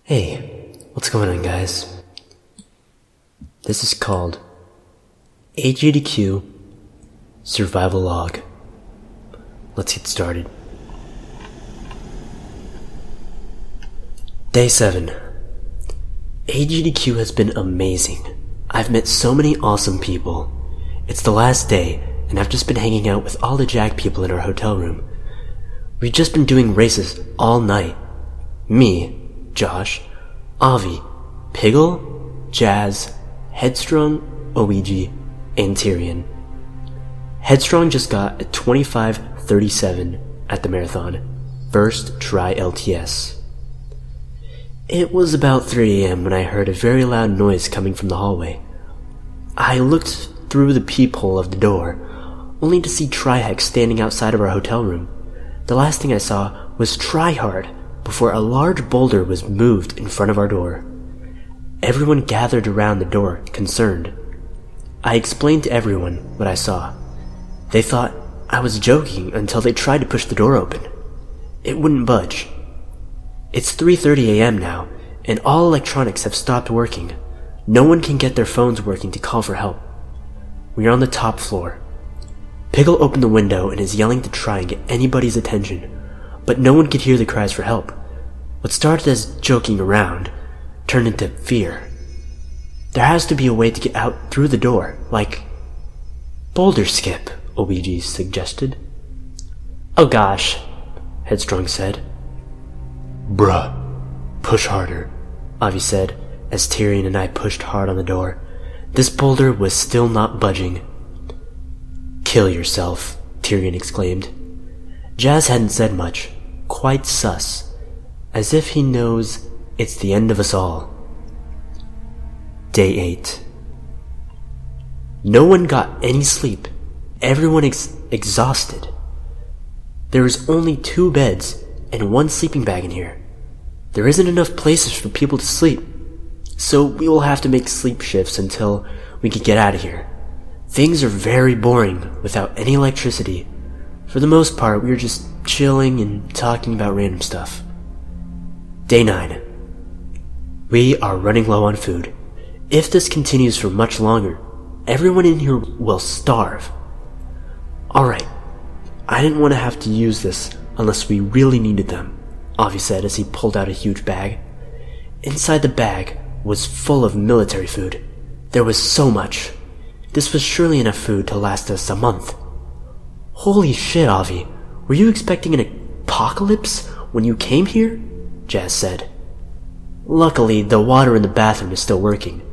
Hey, what's going on, guys? This is called Agdq Survival Log. Let's get started. Day 7. Agdq has been amazing. I've met so many awesome people. It's the last day, and I've just been hanging out with all the Jack people in our hotel room. We've just been doing races all night. Me, Josh, Avi, Piggle, Jazz, Headstrong, Ouija, and Tyrion. Headstrong just got a 25:37 at the marathon. First try LTS. It was about 3 a.m. when I heard a very loud noise coming from the hallway. I looked through the peephole of the door, only to see Trihex standing outside of our hotel room. The last thing I saw was Tryhard before a large boulder was moved in front of our door. Everyone gathered around the door, concerned. I explained to everyone what I saw. They thought I was joking until they tried to push the door open. It wouldn't budge. It's 3:30 a.m. now, and all electronics have stopped working. No one can get their phones working to call for help. We are on the top floor. Piggle opened the window and is yelling to try and get anybody's attention, but no one could hear the cries for help. What started as joking around turned into fear. There has to be a way to get out through the door, like boulder skip, Ouija suggested. Oh gosh, Headstrong said. Bruh, push harder, Avi said, as Tyrion and I pushed hard on the door. This boulder was still not budging. Kill yourself, Tyrion exclaimed. Jazz hadn't said much, quite sus, as if he knows it's the end of us all. Day 8. No one got any sleep. Everyone exhausted. There is only 2 beds and 1 sleeping bag in here. There isn't enough places for people to sleep, so we will have to make sleep shifts until we can get out of here. Things are very boring without any electricity. For the most part, we are just chilling and talking about random stuff. Day 9. We are running low on food. If this continues for much longer, everyone in here will starve. Alright, I didn't want to have to use this unless we really needed them, Avi said as he pulled out a huge bag. Inside the bag was full of military food. There was so much. This was surely enough food to last us a month. Holy shit, Avi. Were you expecting an apocalypse when you came here? Jazz said. Luckily, the water in the bathroom is still working.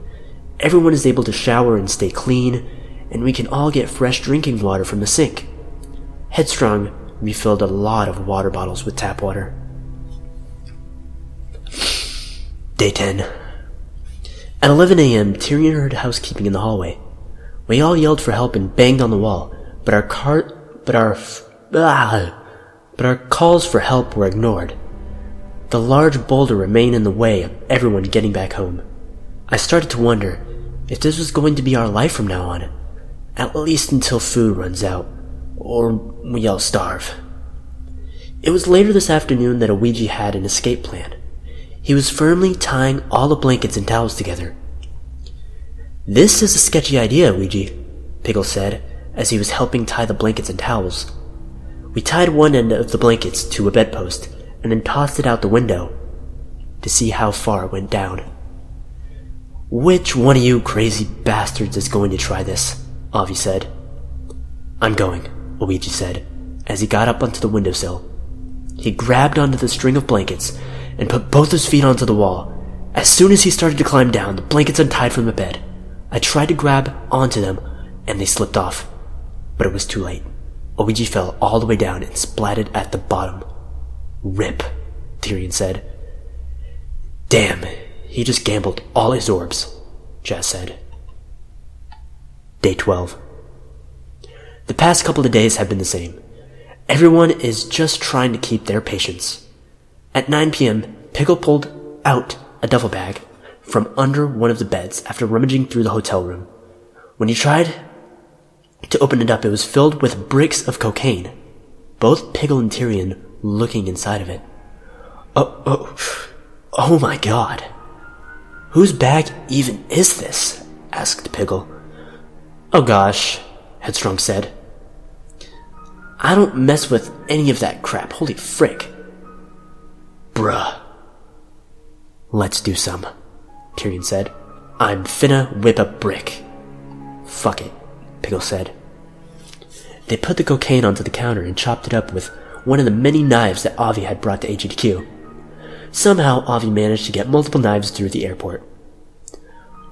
Everyone is able to shower and stay clean, and we can all get fresh drinking water from the sink. Headstrong refilled a lot of water bottles with tap water. Day 10. At 11 a.m., Tyrion heard housekeeping in the hallway. We all yelled for help and banged on the wall, but our calls for help were ignored. The large boulder remained in the way of everyone getting back home. I started to wonder if this was going to be our life from now on, at least until food runs out, or we all starve. It was later this afternoon that Ouija had an escape plan. He was firmly tying all the blankets and towels together. This is a sketchy idea, Ouija, Piggle said, as he was helping tie the blankets and towels. We tied one end of the blankets to a bedpost, and then tossed it out the window to see how far it went down. Which one of you crazy bastards is going to try this? Avi said. I'm going, Ouija said, as he got up onto the windowsill. He grabbed onto the string of blankets and put both his feet onto the wall. As soon as he started to climb down, the blankets untied from the bed. I tried to grab onto them, and they slipped off. But it was too late. Ouija fell all the way down and splatted at the bottom. Rip, Tyrion said. Damn, he just gambled all his orbs, Jazz said. Day 12. The past couple of days have been the same. Everyone is just trying to keep their patience. At 9 p.m., Piggle pulled out a duffel bag from under one of the beds after rummaging through the hotel room. When he tried to open it up, it was filled with bricks of cocaine. Both Piggle and Tyrion looking inside of it. Oh, Oh my god. Whose bag even is this? Asked Piggle. Oh gosh, Headstrong said. I don't mess with any of that crap, holy frick. Bruh. Let's do some, Tyrion said. I'm finna whip a brick. Fuck it, Piggle said. They put the cocaine onto the counter and chopped it up with one of the many knives that Avi had brought to Agdq. Somehow Avi managed to get multiple knives through the airport.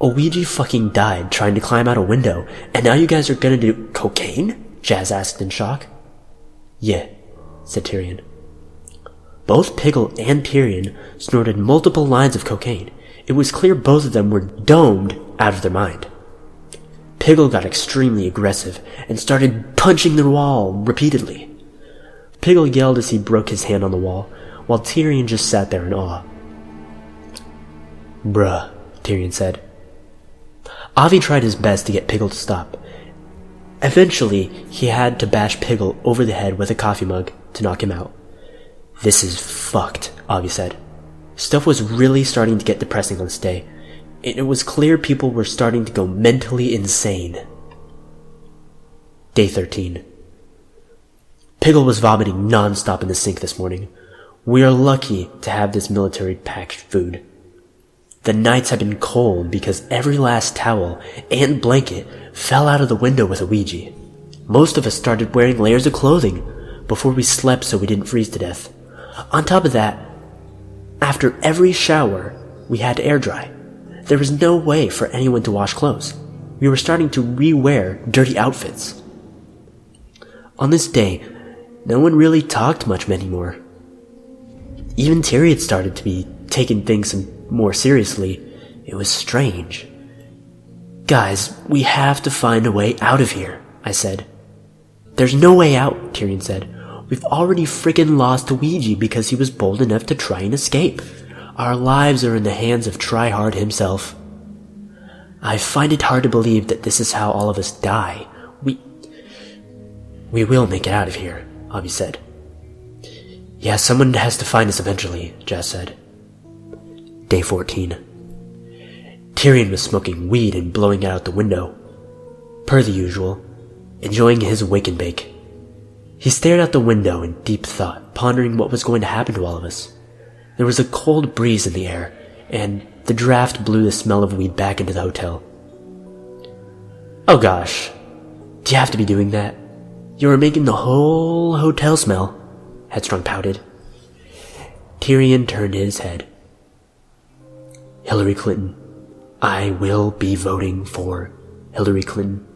Ouija fucking died trying to climb out a window, and now you guys are gonna do cocaine? Jazz asked in shock. Yeah, said Tyrion. Both Piggle and Tyrion snorted multiple lines of cocaine. It was clear both of them were domed out of their mind. Piggle got extremely aggressive and started punching the wall repeatedly. Piggle yelled as he broke his hand on the wall, while Tyrion just sat there in awe. Bruh, Tyrion said. Avi tried his best to get Piggle to stop. Eventually, he had to bash Piggle over the head with a coffee mug to knock him out. This is fucked, Avi said. Stuff was really starting to get depressing on this day. It was clear people were starting to go mentally insane. Day 13. Piggle was vomiting non-stop in the sink this morning. We are lucky to have this military packed food. The nights have been cold because every last towel and blanket fell out of the window with a Ouija. Most of us started wearing layers of clothing before we slept so we didn't freeze to death. On top of that, after every shower, we had to air dry. There was no way for anyone to wash clothes. We were starting to re-wear dirty outfits. On this day, no one really talked much anymore. Even Tyrion had started to be taking things more seriously. It was strange. Guys, we have to find a way out of here, I said. There's no way out, Tyrion said. We've already frickin' lost Ouija because he was bold enough to try and escape. Our lives are in the hands of Tryhard himself. I find it hard to believe that this is how all of us die. We will make it out of here, Avi said. Yeah, someone has to find us eventually, Jazz said. Day 14. Tyrion was smoking weed and blowing it out the window. Per the usual, enjoying his wake and bake. He stared out the window in deep thought, pondering what was going to happen to all of us. There was a cold breeze in the air, and the draft blew the smell of weed back into the hotel. Oh gosh, do you have to be doing that? You were making the whole hotel smell, Headstrong pouted. Tyrion turned his head. Hillary Clinton. I will be voting for Hillary Clinton.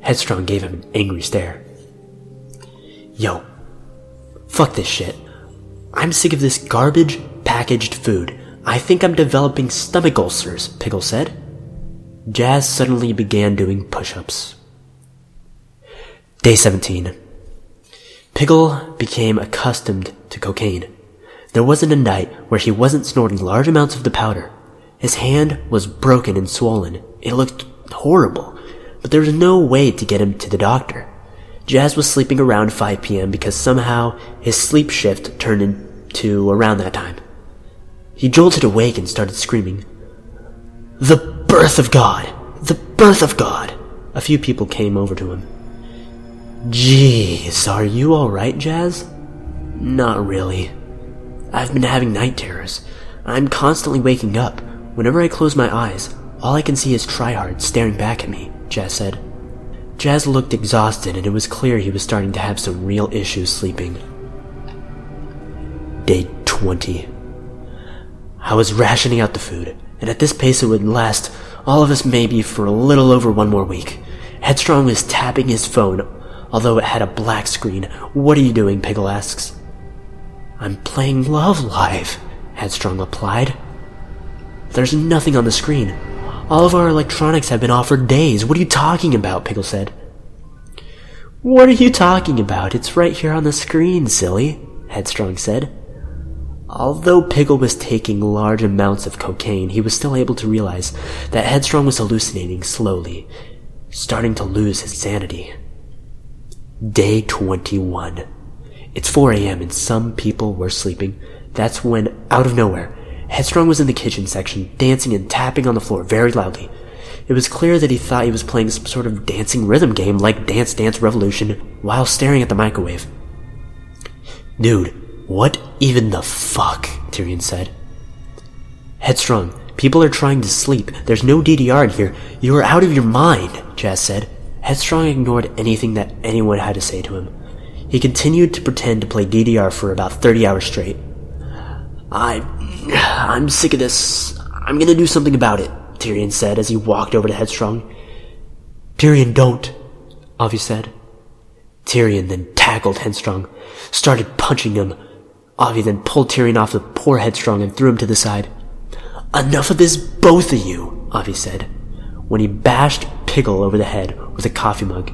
Headstrong gave him an angry stare. Yo, fuck this shit. I'm sick of this garbage packaged food. I think I'm developing stomach ulcers, Piggle said. Jazz suddenly began doing push-ups. Day 17. Piggle became accustomed to cocaine. There wasn't a night where he wasn't snorting large amounts of the powder. His hand was broken and swollen. It looked horrible, but there was no way to get him to the doctor. Jazz was sleeping around 5 p.m. because somehow his sleep shift turned into around that time. He jolted awake and started screaming, "The birth of God! The birth of God!" A few people came over to him. Jeez, are you alright, Jazz? Not really. I've been having night terrors. I'm constantly waking up. Whenever I close my eyes, all I can see is Tryhard staring back at me, Jazz said. Jazz looked exhausted, and it was clear he was starting to have some real issues sleeping. Day 20. I was rationing out the food, and at this pace it would last all of us maybe for a little over 1 more week. Headstrong was tapping his phone, although it had a black screen. What are you doing? Piggle asks. I'm playing Love Live, Headstrong replied. There's nothing on the screen. All of our electronics have been off for days. What are you talking about? Piggle said. What are you talking about? It's right here on the screen, silly, Headstrong said. Although Piggle was taking large amounts of cocaine, he was still able to realize that Headstrong was hallucinating slowly, starting to lose his sanity. Day 21. It's 4 a.m. and some people were sleeping. That's when, out of nowhere, Headstrong was in the kitchen section, dancing and tapping on the floor very loudly. It was clear that he thought he was playing some sort of dancing rhythm game like Dance Dance Revolution while staring at the microwave. "Dude, what even the fuck?" Tyrion said. "Headstrong, people are trying to sleep. There's no DDR in here. You are out of your mind," Jazz said. Headstrong ignored anything that anyone had to say to him. He continued to pretend to play DDR for about 30 hours straight. I'm sick of this. I'm gonna do something about it," Tyrion said as he walked over to Headstrong. "Tyrion, don't," Avi said. Tyrion then tackled Headstrong, started punching him. Avi then pulled Tyrion off the poor Headstrong and threw him to the side. "Enough of this, both of you," Avi said, when he bashed Piggle over the head with a coffee mug.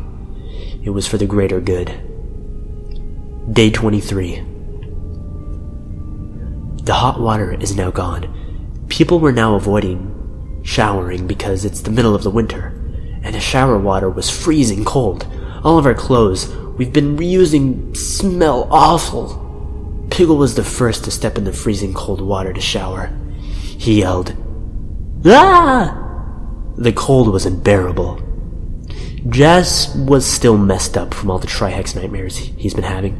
It was for the greater good. Day 23. The hot water is now gone. People were now avoiding showering because it's the middle of the winter, and the shower water was freezing cold. All of our clothes we've been reusing smell awful. Piggle was the first to step in the freezing cold water to shower. He yelled, "Ah!" The cold was unbearable. Jazz was still messed up from all the Trihex nightmares he's been having.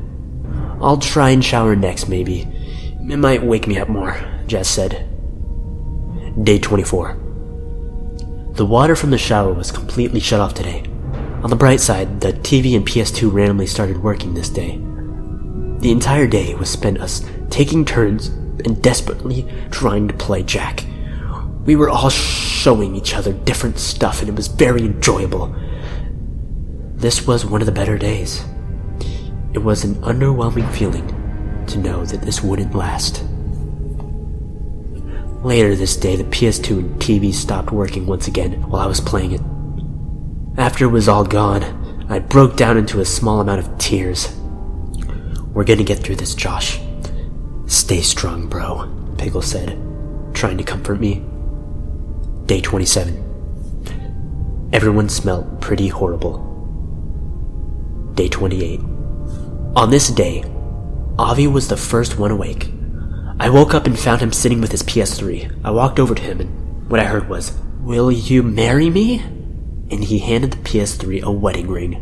"I'll try and shower next, maybe. It might wake me up more," Jazz said. Day 24. The water from the shower was completely shut off today. On the bright side, the TV and PS2 randomly started working this day. The entire day was spent us taking turns and desperately trying to play Jack. We were all showing each other different stuff, and it was very enjoyable. This was one of the better days. It was an underwhelming feeling to know that this wouldn't last. Later this day, the PS2 and TV stopped working once again while I was playing it. After it was all gone, I broke down into a small amount of tears. "We're gonna get through this, Josh. Stay strong, bro," Piggle said, trying to comfort me. Day 27. Everyone smelled pretty horrible. Day 28. On this day, Avi was the first one awake. I woke up and found him sitting with his PS3. I walked over to him and what I heard was, "Will you marry me?" And he handed the PS3 a wedding ring.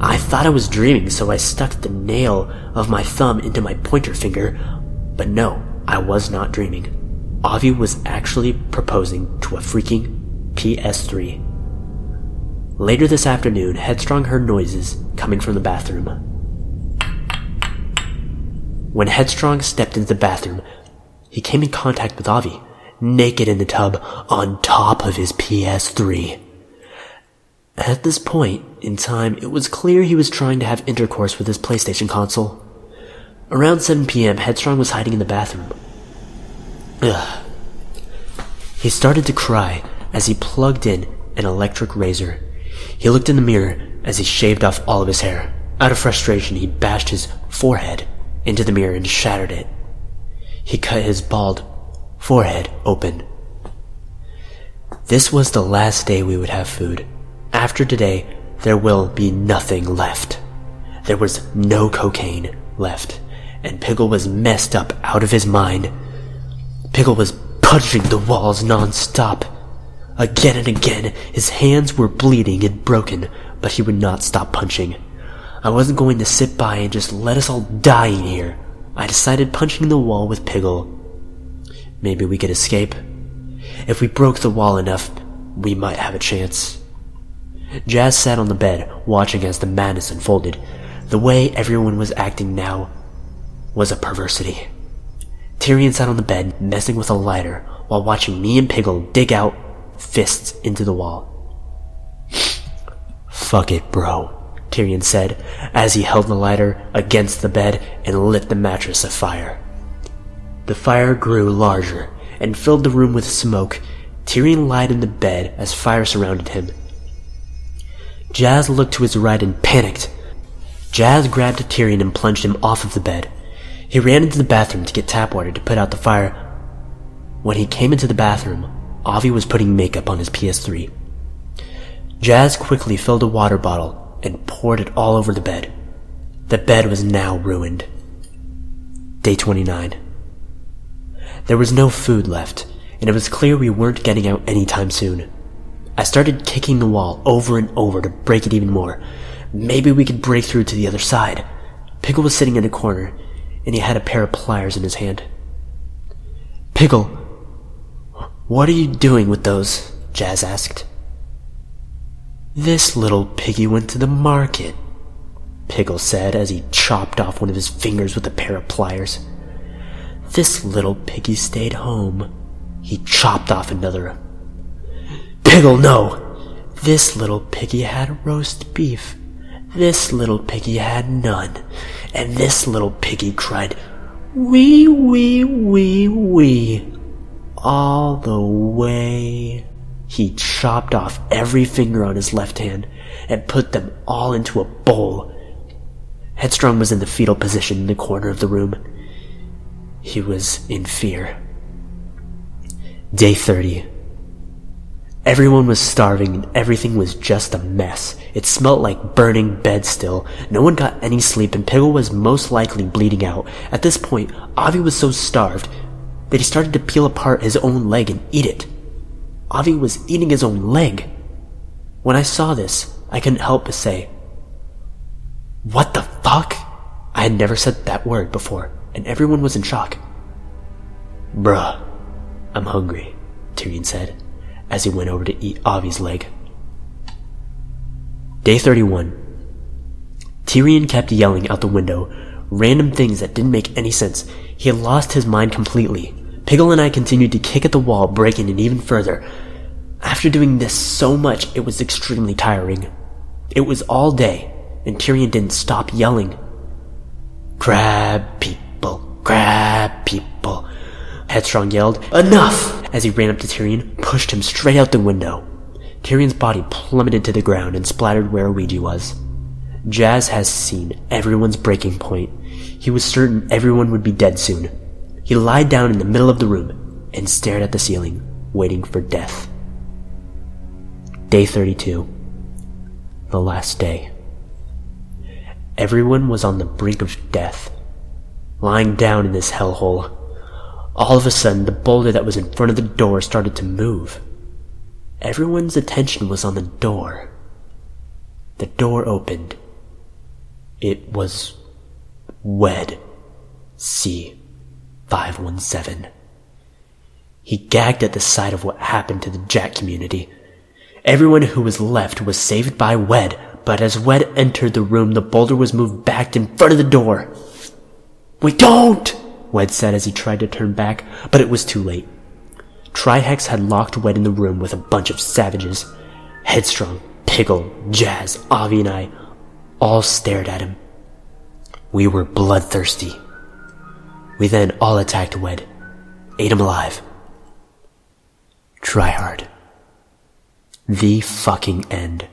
I thought I was dreaming, so I stuck the nail of my thumb into my pointer finger, but no, I was not dreaming. Avi was actually proposing to a freaking PS3. Later this afternoon, Headstrong heard noises coming from the bathroom. When Headstrong stepped into the bathroom, he came in contact with Avi, naked in the tub on top of his PS3. At this point in time, it was clear he was trying to have intercourse with his PlayStation console. Around 7 p.m., Headstrong was hiding in the bathroom. Ugh. He started to cry as he plugged in an electric razor. He looked in the mirror as he shaved off all of his hair. Out of frustration, he bashed his forehead into the mirror and shattered it. He cut his bald forehead open. This was the last day we would have food. After today, there will be nothing left. There was no cocaine left, and Piggle was messed up out of his mind. Piggle was punching the walls non-stop. Again and again, his hands were bleeding and broken, but he would not stop punching. I wasn't going to sit by and just let us all die in here. I decided punching the wall with Piggle. Maybe we could escape. If we broke the wall enough, we might have a chance. Jazz sat on the bed, watching as the madness unfolded. The way everyone was acting now was a perversity. Tyrion sat on the bed, messing with a lighter, while watching me and Piggle dig out fists into the wall. "Fuck it, bro," Tyrion said, as he held the lighter against the bed and lit the mattress afire. The fire grew larger and filled the room with smoke. Tyrion lied in the bed as fire surrounded him. Jazz looked to his right and panicked. Jazz grabbed Tyrion and plunged him off of the bed. He ran into the bathroom to get tap water to put out the fire. When he came into the bathroom, Avi was putting makeup on his PS3. Jazz quickly filled a water bottle and poured it all over the bed. The bed was now ruined. Day 29. There was no food left, and it was clear we weren't getting out anytime soon. I started kicking the wall over and over to break it even more. Maybe we could break through to the other side. Pickle was sitting in a corner, and he had a pair of pliers in his hand. "Pickle, what are you doing with those?" Jazz asked. "This little piggy went to the market," Pickle said as he chopped off one of his fingers with a pair of pliers. "This little piggy stayed home." He chopped off another. "Pickle, no! This little piggy had roast beef. This little piggy had none. And this little piggy cried, 'Wee, wee, wee, wee,' all the way." He chopped off every finger on his left hand and put them all into a bowl. Headstrong was in the fetal position in the corner of the room. He was in fear. Day 30. Everyone was starving and everything was just a mess. It smelt like burning bed still. No one got any sleep and Pickle was most likely bleeding out. At this point, Avi was so starved that he started to peel apart his own leg and eat it. Avi was eating his own leg. When I saw this, I couldn't help but say, "What the fuck?" I had never said that word before, and everyone was in shock. "Bruh, I'm hungry," Tyrion said, as he went over to eat Avi's leg. Day 31. Tyrion kept yelling out the window, random things that didn't make any sense. He had lost his mind completely. Pickle and I continued to kick at the wall, breaking it even further. After doing this so much, it was extremely tiring. It was all day, and Tyrion didn't stop yelling. "Grab people, grab people," Headstrong yelled. "Enough!" as he ran up to Tyrion, pushed him straight out the window. Tyrion's body plummeted to the ground and splattered where Ouija was. Jazz has seen everyone's breaking point. He was certain everyone would be dead soon. He lied down in the middle of the room and stared at the ceiling, waiting for death. Day 32. The last day. Everyone was on the brink of death, lying down in this hellhole. All of a sudden, the boulder that was in front of the door started to move. Everyone's attention was on the door. The door opened. It was Wed C-517. He gagged at the sight of what happened to the Jack community. Everyone who was left was saved by Wed, but as Wed entered the room, the boulder was moved back in front of the door. "Wait, don't!" Wed said as he tried to turn back, but it was too late. Trihex had locked Wed in the room with a bunch of savages. Headstrong, Pickle, Jazz, Avi, and I all stared at him. We were bloodthirsty. We then all attacked Wed, ate him alive. Try hard. The fucking end.